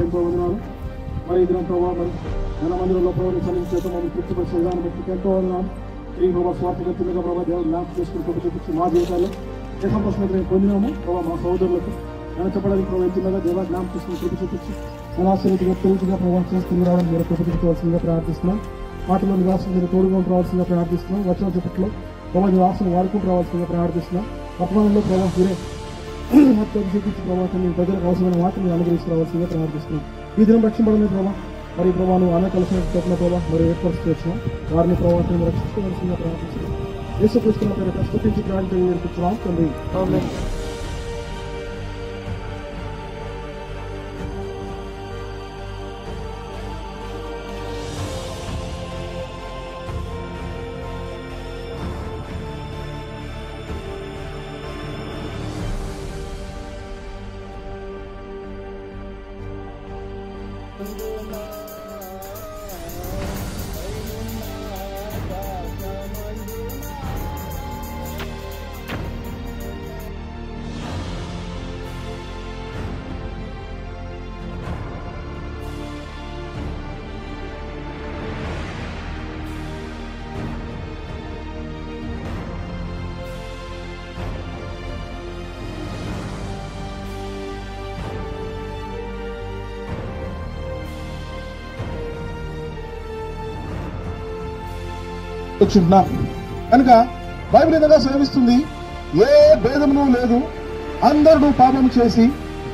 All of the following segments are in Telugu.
ఎంతో వందనాలు. మరి ఇదిన ప్రభావ మరి మన మందిరంలో ప్రభావం చెల్లించేత మనం తృప్తిపరిచే విధానం బట్టి ఎంతో వందనాలు. ఈ ప్రభావ స్వార్థగతులుగా ప్రభావ దేవుడు జ్ఞాపకం చేసుకుని కొట్టు చూపించి మా జీవితాల్లో ఏ సంతోషం అయితే మేము పొందినాము ప్రభావ మా సోదరులకు నేను చెప్పడానికి ప్రభావ ఎంతున్నగా దేవ జ్ఞాపకం చేసుకుని కొట్టు చూపించి మన ఆశ్చర్యంగా తెలుగుగా ప్రభావం చేసుకుని రావడం మీరు కొట్టుకోవాల్సిందిగా ప్రార్థిస్తున్నాం. వాటిలో నివాసం మీరు తోడుగా రావాల్సిందిగా ప్రార్థిస్తున్నాం. వచ్చిన చుట్టూ ప్రభావ నివాసం వాడుకుంటూ రావాల్సిందిగా ప్రార్థిస్తున్నాం. వర్తమానంలో ప్రభావం మీరే మొత్తం చూపించి ప్రభావం ప్రజలకు అవసరమైన వాటిని అనుగ్రహించవలసిందిగా ప్రార్థిస్తున్నాం. ఈ దినం రక్షింపడమే ప్రభావ మరి ప్రభావం ఆమె కలిసిన చెప్పిన ప్రభావ మరి ఏర్పరుస్తూ వచ్చినాం. వారిని ప్రభావం రక్షించవలసిందిగా ప్రార్థిస్తున్నాం. యేసుక్రీస్తు పేరు స్తుతించి ప్రార్థన నేర్పించున్నాం తండ్రి. ఆమేన్. కనుక బైబిల్ ఏదైనా సెలవిస్తుంది, ఏ భేదమును లేదు, అందరూ పాపం చేసి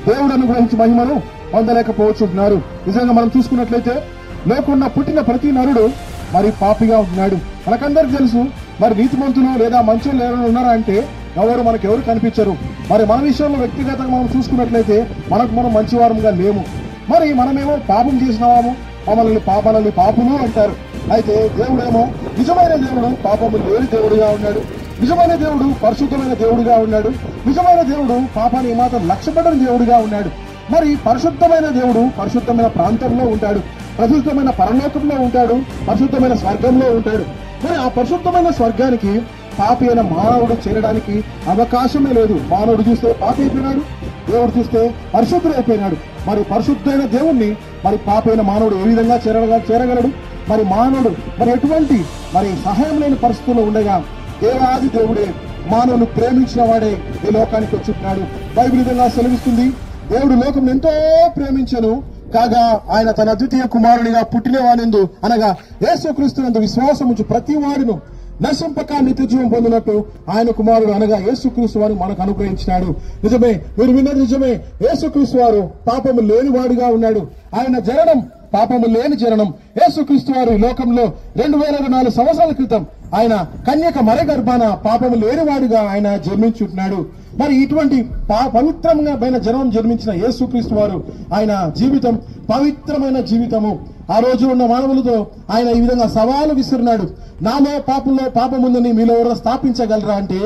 దేవుడు అనుగ్రహించి మహిమను పొందలేకపోవచ్చుంటున్నారు. నిజంగా మనం చూసుకున్నట్లయితే లోకంలో పుట్టిన ప్రతి నరుడు మరి పాపిగా ఉంటున్నాడు. మనకందరికి తెలుసు. మరి నీతిమంతులు లేదా మంచులు ఎవరైనా ఉన్నారా అంటే మనకెవరు కనిపించరు. మరి మన విషయంలో వ్యక్తిగతంగా మనం చూసుకున్నట్లయితే మనం మంచివారంగా లేము. మరి మనమేమో పాపం చేసినాము, మనల్ని పాపులు అంటారు. అయితే దేవుడేమో నిజమైన దేవుడు పాపము లేని దేవుడిగా ఉన్నాడు. నిజమైన దేవుడు పరిశుద్ధమైన దేవుడిగా ఉన్నాడు. నిజమైన దేవుడు పాపాన్ని మాత్రం లక్ష్యపడని దేవుడిగా ఉన్నాడు. మరి పరిశుద్ధమైన దేవుడు పరిశుద్ధమైన ప్రాంతంలో ఉంటాడు, పరిశుద్ధమైన పరలోకంలో ఉంటాడు, పరిశుద్ధమైన స్వర్గంలో ఉంటాడు. మరి ఆ పరిశుద్ధమైన స్వర్గానికి పాపి అయిన మానవుడు చేరడానికి అవకాశమే లేదు. మానవుడు చూస్తే పాపి అయిపోయినాడు, దేవుడు చూస్తే పరిశుద్ధుడు అయిపోయినాడు. మరి పరిశుద్ధమైన దేవుణ్ణి మరి పాపి అయిన మానవుడు ఏ విధంగా చేరగలడు? మరి మానవుడు మరి ఎటువంటి మరి సహాయం లేని పరిస్థితుల్లో ఉండగా దేవాది దేవుడే మానవుని ప్రేమించిన వాడే ఈ లోకానికి వచ్చుంటున్నాడు. బైబిల్ విధంగా సెలవిస్తుంది, దేవుడు లోకం ఎంతో ప్రేమించను కాగా ఆయన తన అద్వితీయ కుమారునిగా పుట్టినవానిందు అనగా యేసుక్రీస్తునందు విశ్వాసం ఉంచి ప్రతి వాడును నశింపక నిత్య జీవం పొందినట్టు ఆయన కుమారుడు అనగా యేసుక్రీస్తు వారు మనకు అనుగ్రహించినాడు. నిజమే, మీరు విన్నది నిజమే. యేసుక్రీస్తు వారు పాపము లేనివాడుగా ఉన్నాడు. ఆయన జననం పాపము లేని జననం. యేసుక్రీస్తు వారు ఈ లోకంలో 2024 సంవత్సరాల క్రితం ఆయన కన్యక మర గర్భాన పాపము లేనివాడుగా ఆయన జన్మించుంటున్నాడు. మరి ఇటువంటి పవిత్రమైన జనం జన్మించిన యేసుక్రీస్తు వారు ఆయన జీవితం పవిత్రమైన జీవితము. ఆ రోజు ఉన్న మానవులతో ఆయన ఈ విధంగా సవాలు విసిరినాడు. నాలో పాపం ఉందని మీలో ఎవరు స్థాపించగలరా అంటే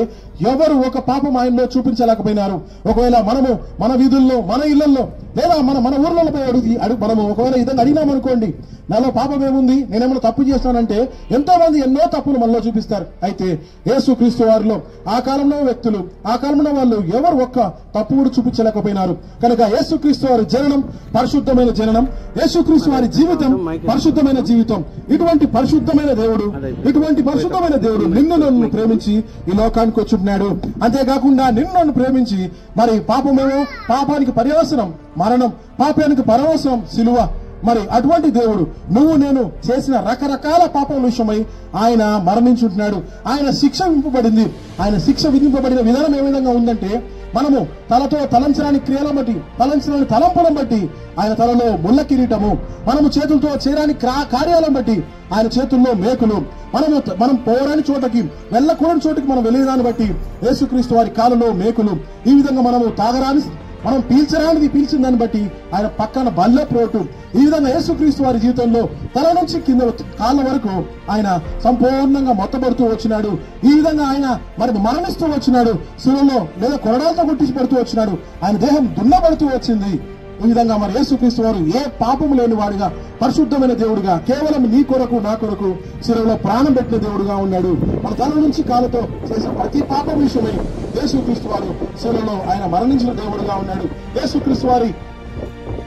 ఎవరు ఒక పాపం ఆయనలో చూపించలేకపోయినారు. ఒకవేళ మనము మన వీధుల్లో మన ఇళ్లలో లేదా మన ఊర్లలో పోయి మనము ఒకవేళ విధంగా అడిగినామనుకోండి, నాలో పాపం ఏముంది, నేనేమైనా తప్పు చేస్తానంటే ఎంతో మంది ఎన్నో తప్పులు మనలో చూపిస్తారు. అయితే యేసుక్రీస్తు వారిలో ఆ కాలంలో వ్యక్తులు, ఆ కాలంలో వాళ్ళు ఎవరు ఒక్క తప్పు కూడా చూపించలేకపోయినారు. కనుక యేసుక్రీస్తు వారి జననం పరిశుద్ధమైన జననం, యేసుక్రీస్తు వారి జీవితం పరిశుద్ధమైన జీవితం. ఇటువంటి పరిశుద్ధమైన దేవుడు నిన్ను నన్ను ప్రేమించి ఈ లోకానికి వచ్చుంటున్నాడు. అంతేకాకుండా నిన్ను నన్ను ప్రేమించి మరి పాపానికి పర్యవసరం మరణం, పాపానికి పరవసరం సిలువ. మరి అటువంటి దేవుడు నువ్వు నేను చేసిన రకరకాల పాపం విషయమై ఆయన మరణించుంటున్నాడు. ఆయన శిక్ష విధింపబడింది. ఆయన శిక్ష విధింపబడిన విధానం ఏ విధంగా ఉందంటే, మనము తలతో తలంచరాని క్రియలను బట్టి, తలంచరాని తలంపులను బట్టి ఆయన తలలో ముళ్ళ కిరీటము, మనము చేతులతో చేయరాని కార్యాలను బట్టి ఆయన చేతుల్లో మేకులు, మనం పోరాని చోటకి వెళ్ళకూడని చోటకి మనం వెళ్ళేదాన్ని బట్టి యేసుక్రీస్తు వారి కాళ్ళలో మేకులు, ఈ విధంగా మనం పీల్చరానిది పీల్చిన దాన్ని బట్టి ఆయన పక్కన బల్ల ప్రోటు, ఈ విధంగా యేసుక్రీస్తు వారి జీవితంలో తల నుంచి కింద కాళ్ళ వరకు ఆయన సంపూర్ణంగా మొత్తబడుతూ వచ్చినాడు. ఈ విధంగా ఆయన మరి మరణిస్తూ వచ్చినాడు. శిలువలో లేదా కొరడాలతో కొట్టించి పడుతూ వచ్చినాడు. ఆయన దేహం దున్నబడుతూ వచ్చింది. ఈ విధంగా మరి యేసుక్రీస్తు వారు ఏ పాపము లేని వాడిగా పరిశుద్ధమైన దేవుడిగా కేవలం నీ కొరకు నా కొరకు శిలువలో ప్రాణం పెట్టిన దేవుడుగా ఉన్నాడు. మన తల నుంచి కాళ్ళతో చేసిన ప్రతి పాపం విషయమై యేసుక్రీస్తు వారు శిలువలో ఆయన మరణించిన దేవుడుగా ఉన్నాడు. యేసుక్రీస్తు వారి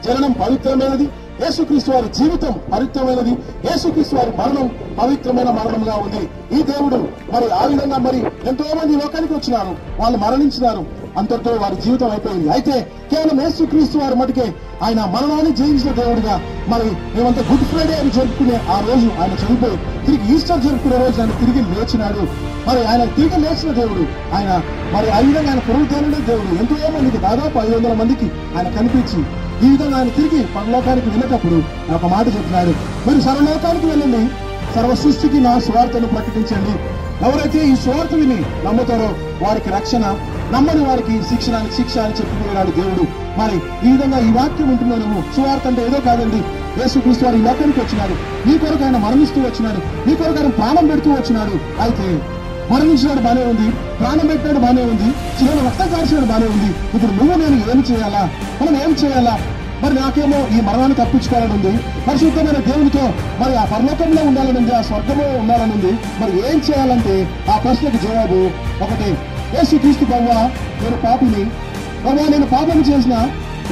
జననం పవిత్రమైనది, యేసుక్రీస్తు వారి జీవితం పవిత్రమైనది, యేసుక్రీస్తు వారి మరణం పవిత్రమైన మరణంగా ఉంది. ఈ దేవుడు మరి ఆ విధంగా మరి ఎంతో మంది లోకానికి వచ్చినారు, వాళ్ళు మరణించినారు, అంతటితో వారి జీవితం అయిపోయింది. అయితే కేవలం యేసుక్రీస్తు వారి మటుకే ఆయన మరణాన్ని జయించిన దేవుడిగా మరి మేమంతా గుడ్ ఫ్రైడే అని జరుపుకునే ఆ రోజు ఆయన చనిపోయి తిరిగి ఈస్టర్ జరుపుకునే రోజు ఆయన తిరిగి లేచినాడు. మరి ఆయన తిరిగి లేచిన దేవుడు ఆయన మరి ఆ విధంగా ఆయన పునరుద్ధరణ దేవుడు. ఎంతో మందికి దాదాపు 500 మందికి ఆయన కనిపించి ఈ విధంగా ఆయన తిరిగి పరలోకానికి వెళ్ళేటప్పుడు ఒక మాట చెప్తున్నాడు, మీరు సర్వలోకానికి వెళ్ళండి, సర్వ సృష్టికి నా సువార్తను ప్రకటించండి. ఎవరైతే ఈ సువార్త విని నమ్ముతారో వారికి రక్షణ, నమ్మని వారికి శిక్ష అని చెప్పుకున్నాడు దేవుడు. మరి ఈ విధంగా ఈ వాక్యం ఉంటున్నాము. సువార్త అంటే ఏదో కాదండి, యేసుక్రీస్తు వారు ఈ లోకానికి వచ్చినాడు, నీ కొరకు ఆయన మరణిస్తూ వచ్చినాడు, నీ కొరకు ఆయన ప్రాణం పెడుతూ వచ్చినాడు. అయితే మరణించినాడు బానే ఉంది, ప్రాణం పెట్టినాడు బానే ఉంది, చిన్న రక్తం కార్చినాడు బానే ఉంది. ఇప్పుడు నువ్వు నేను ఏం చేయాలా, మనం ఏం చేయాలా? మరి నాకేమో ఈ మరణాన్ని తప్పించుకోవాలని ఉంది, పరిశుద్ధమైన దేవునితో మరి ఆ పరలోకంలో ఉండాలని ఉంది, ఆ స్వర్గంలో ఉండాలని ఉంది. మరి ఏం చేయాలంటే ఆ ప్రశ్నకు జవాబు ఒకటే, యేసుక్రీస్తు ప్రభువా నేను పాపిని, ప్రభువా నేను పాపం చేసిన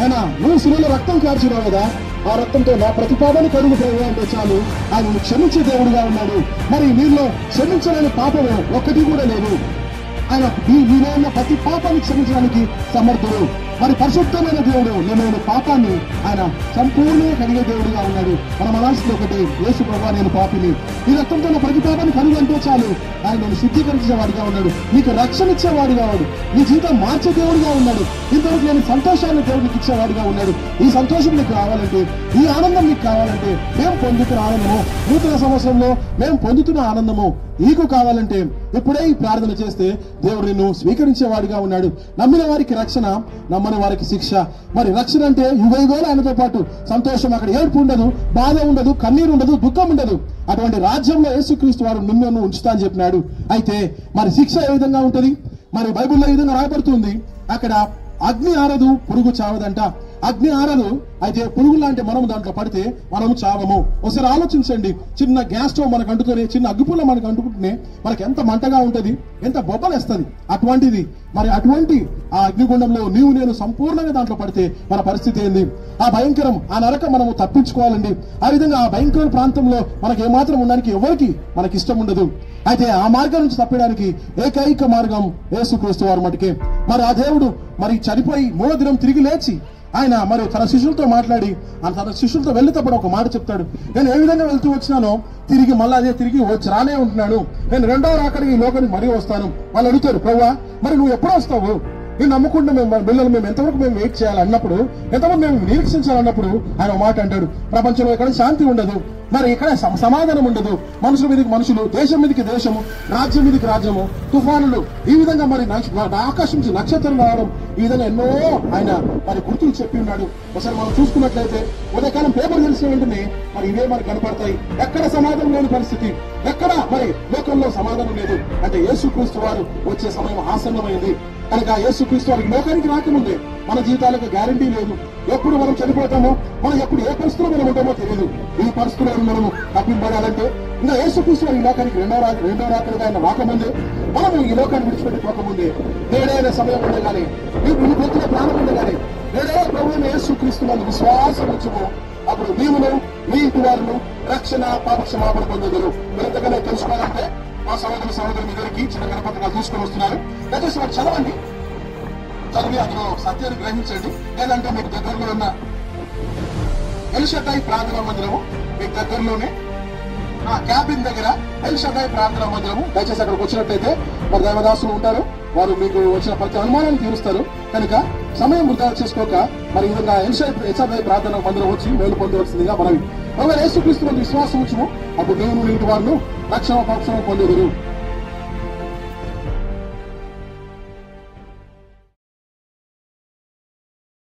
ఆయన నువ్వు శిలువలో రక్తం కార్చినావు కదా, ఆ రక్తంతో నా ప్రతి పాపాన్ని కడుగు ప్రభువా అంటే చాలు, ఆయన క్షమించే దేవుడుగా ఉన్నాడు. మరి నీలో క్షమించలేని పాపము ఒక్కటి కూడా లేదు. ఆయన నీలో ఉన్న ప్రతి పాపాన్ని క్షమించడానికి సమర్థుడు. మరి పరిశుద్ధమైన దేవుడు నేను పాపాన్ని ఆయన సంపూర్ణంగా కడిగే దేవుడుగా ఉన్నాడు. మనం అనాల్సింది ఒకటి, యేసు ప్రభువా నేను పాపిని, ఈ రక్తంతో నా ప్రతి పాపాన్ని కడుగు అంటే చాలు, ఆయన నేను శుద్ధీకరించేవాడిగా ఉన్నాడు, నీకు రక్షణ ఇచ్చేవాడిగా ఉన్నాడు, నీ జీవితం మార్చే దేవుడిగా ఉన్నాడు, ఇంతవరకు నేను సంతోషాన్ని దేవుడికి ఇచ్చేవాడిగా ఉన్నాడు. ఈ సంతోషం నీకు కావాలంటే, ఈ ఆనందం నీకు కావాలంటే, మేము పొందుతున్న ఆనందము, నూతన సంవత్సరంలో మేము పొందుతున్న ఆనందము నీకు కావాలంటే ఇప్పుడే ఈ ప్రార్థన చేస్తే దేవుడు నిన్ను స్వీకరించేవాడిగా ఉన్నాడు. నమ్మిన వారికి రక్షణ, నమ్మని వారికి శిక్ష. మరి రక్షణ అంటే యుగయుగాలు ఆయనతో పాటు సంతోషం, అక్కడ ఏడుపు ఉండదు, బాధ ఉండదు, కన్నీరు ఉండదు, దుఃఖం ఉండదు. అటువంటి రాజ్యంలో యేసుక్రీస్తు వారు నిన్ను ఉంచుతా అని చెప్పినాడు. అయితే మరి శిక్ష ఏ విధంగా ఉంటది? మరి బైబిల్లో ఈ విధంగా రాయబడుతుంది, అక్కడ అగ్ని ఆరదు పురుగు చావదంట. అగ్ని ఆరదు, అయితే పురుగు లాంటి మనం దాంట్లో పడితే మనము చావము. ఒకసారి ఆలోచించండి, చిన్న గ్యాస్ స్టవ్ మనకు అంటుకొని, చిన్న అగ్గిపుల్ల మనకు అంటుకుంటేనే మనకి ఎంత మంటగా ఉంటది, ఎంత బొబ్బలేస్తుంది. అటువంటిది మరి అటువంటి ఆ అగ్నిగుండంలో నీవు నేను సంపూర్ణంగా దాంట్లో పడితే మన పరిస్థితి ఏంది? ఆ భయంకరం, ఆ నరకం మనము తప్పించుకోవాలండి. ఆ విధంగా ఆ భయంకర ప్రాంతంలో మనకి ఏమాత్రం ఉండడానికి ఎవరికి మనకి ఇష్టం ఉండదు. అయితే ఆ మార్గం నుంచి తప్పడానికి ఏకైక మార్గం యేసుక్రీస్తు వారు మటుకే. మరి ఆ దేవుడు మరి చనిపోయి 3వ దినం తిరిగి లేచి ఆయన మరి తన శిష్యులతో మాట్లాడి తన శిష్యులతో వెళ్ళేటప్పుడు ఒక మాట చెప్తాడు, నేను ఏ విధంగా వెళ్తూ వచ్చినానో తిరిగి మళ్ళీ అదే తిరిగి వచ్చి రానే ఉంటున్నాను, నేను 2వ రాకడికి ఈ లోకానికి మరీ వస్తాను. వాళ్ళు అడుగుతారు, ప్రభువా మరి నువ్వు ఎప్పుడు వస్తావు, నేను నమ్ముకుంటే మేము ఎంతవరకు మేము వెయిట్ చేయాలన్నప్పుడు, ఎంతవరకు మేము నిరీక్షించాలన్నప్పుడు ఆయన మాట అంటాడు, ప్రపంచంలో ఎక్కడ శాంతి ఉండదు, మరి ఇక్కడ సమాధానం ఉండదు, మనుషుల మీదకి మనుషులు, దేశం మీదకి దేశము, రాజ్యం మీదకి రాజ్యము, తుఫానులు, ఈ విధంగా మరి ఆకాశం నుంచి నక్షత్రం రావడం, ఈ విధంగా ఎన్నో ఆయన మరి గుర్తులు చెప్పి ఉన్నాడు. ఒకసారి మనం చూసుకున్నట్లయితే ఉదయకాలం పేపర్ తెలిసిన వెంటనే మరి ఇవే మనకు కనపడతాయి. ఎక్కడ సమాధానం లేని పరిస్థితి, ఎక్కడ మరి లోకంలో సమాధానం లేదు. అంటే యేసుక్రీస్తు వారు వచ్చే సమయం ఆసన్నమైంది కనుక యేసుక్రీస్తు వారికి లోకానికి రాకముందే మన జీవితాలకు గ్యారంటీ లేదు. ఎప్పుడు మనం చనిపోతామో, మనం ఎప్పుడు ఏ పరిస్థితుల్లో మనం ఉంటామో తెలియదు. ఈ పరిస్థితుల్లో మనము తప్పింపడాలంటే ఇంకా యేసుక్రీస్తు వారి ఈ లోకానికి రెండో రాకడిగా ఆయన రాకముందే, మనము ఈ లోకాన్ని విడిచిపెట్టుకోకముందే, నేడైన సమయం ఉండగానే, ఈ వ్యక్తిలో ప్రాణం ఉండగానే నేడే ప్రభువైన యేసుక్రీస్తు వారిని విశ్వాసం ఉంచుము, అప్పుడు నీవును మీ ఇంటి వారును రక్షణ పాప క్షమాపణ పొందగలరు. ఎంతగానో తెలుసుకోవాలంటే మా సహోదరు మీ దగ్గరికి చిన్న గణపత్రికలు తీసుకొని వస్తున్నారు, దయచేసి వారు చదవండి, చదివి అందులో సత్యాన్ని గ్రహించండి. లేదంటే మీకు దగ్గరలో ఉన్న ఎల్ షడ్డాయి ప్రార్థనా మందిరము, మీకు దగ్గరలోనే ఆ క్యాబిన్ దగ్గర ఎల్ షడ్డాయి ప్రార్థనా మందిరము, దయచేసి అక్కడికి వచ్చినట్లయితే మరి దైవదాసులు ఉంటారు, వారు మీకు వచ్చిన ప్రతి అనుమానాన్ని తీరుస్తారు. కనుక సమయం వృధా చేసుకోక మరి ఈ విధంగా ఎల్ షడ్డాయి ప్రార్థనా మందిరం వచ్చి మేలు పొందవలసిందిగా మనవి. యేసుక్రీస్తు విశ్వాసం ఉంచుము, అప్పుడు నేను నీటి వారిను రక్షణ పక్షం పొందెదరు.